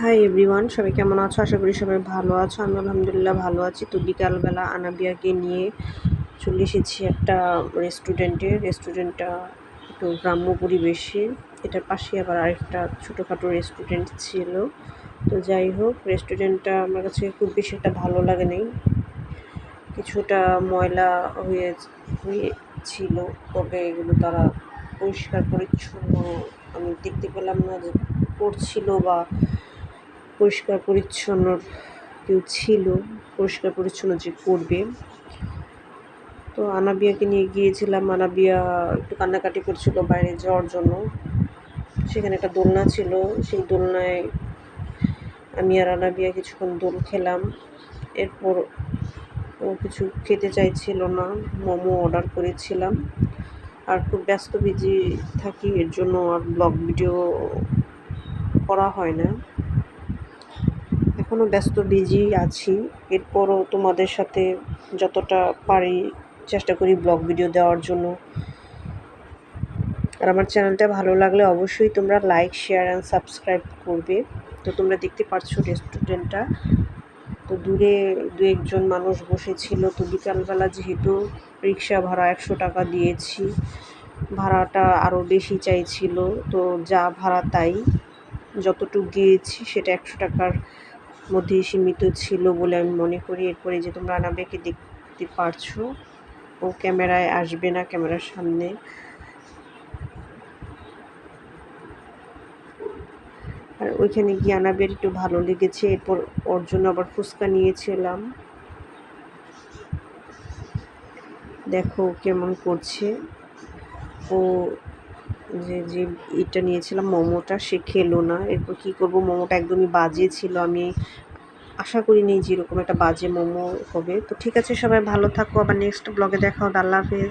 Hi everyone, সবাই কেমন আছো? আশা করি সবাই ভালো আছো। আমি আলহামদুলিল্লাহ ভালো আছি। তো বিকালবেলা আনাবিয়াকে নিয়ে চলে এসেছি একটা রেস্টুরেন্টটা একটু গ্রাম্য পরিবেশে। এটার পাশে আবার আরেকটা ছোটোখাটো রেস্টুরেন্ট ছিল। তো যাই হোক, রেস্টুরেন্টটা আমার কাছে খুব বেশি একটা ভালো লাগে নাই। কিছুটা ময়লা হয়েছিল, তবে এগুলো তারা পরিষ্কার পরিচ্ছন্ন আমি দেখতে পেলাম না যে করছিল, বা পরিষ্কার পরিচ্ছন্ন কেউ ছিল পরিষ্কার পরিচ্ছন্ন যে করবে। তো আনাবিয়াকে নিয়ে গিয়েছিলাম। আনাবিয়া একটু কান্নাকাটি করছিল বাইরে যাওয়ার জন্য। সেখানে একটা দোলনা ছিল, সেই দোলনায় আমি আর আনাবিয়া কিছুক্ষণ দোল খেলাম। এরপর ও কিছু খেতে চাইছিল না, মোমো অর্ডার করেছিলাম। আর খুব ব্যস্ত বিজি থাকি, এর জন্য আর ব্লগ ভিডিও করা হয় না। এখনও ব্যস্ত বিজি আছি, এরপরও তোমাদের সাথে যতটা পারি চেষ্টা করি ব্লগ ভিডিও দেওয়ার জন্য। আর আমার চ্যানেলটা ভালো লাগলে অবশ্যই তোমরা লাইক, শেয়ার অ্যান্ড সাবস্ক্রাইব করবে। তো তোমরা দেখতে পাচ্ছ রেস্টুরেন্টটা। তো দূরে দু একজন মানুষ বসেছিল। তো বিকালবেলা যেহেতু রিক্সা ভাড়া 100 টাকা দিয়েছি, ভাড়াটা আরও বেশি চাইছিল। তো যা ভাড়া তাই, যতটুকু গিয়েছি সেটা 100 টাকার মধ্যেই সীমিত ছিল বলে আমি মনে করি। এরপরে যে তোমরা আনাবিয়াকে দেখতে পারছো, ও ক্যামেরায় আসবে না, ক্যামেরার সামনে। আর ওইখানে গিয়ে আনাবিয়ার একটু ভালো লেগেছে। এরপর ওর জন্য আবার ফুচকা নিয়েছিলাম। দেখো কেমন করছে ও। যে এটা নিয়েছিলাম মোমোটা, সে খেলো না। এরপর কী করবো, মোমোটা একদমই বাজে ছিল। আমি আশা করিনি যে এরকম একটা বাজে মোমো হবে। তো ঠিক আছে, সবাই ভালো থাকো, আবার নেক্সট ব্লগে দেখা হবে। আল্লাহ হাফেজ।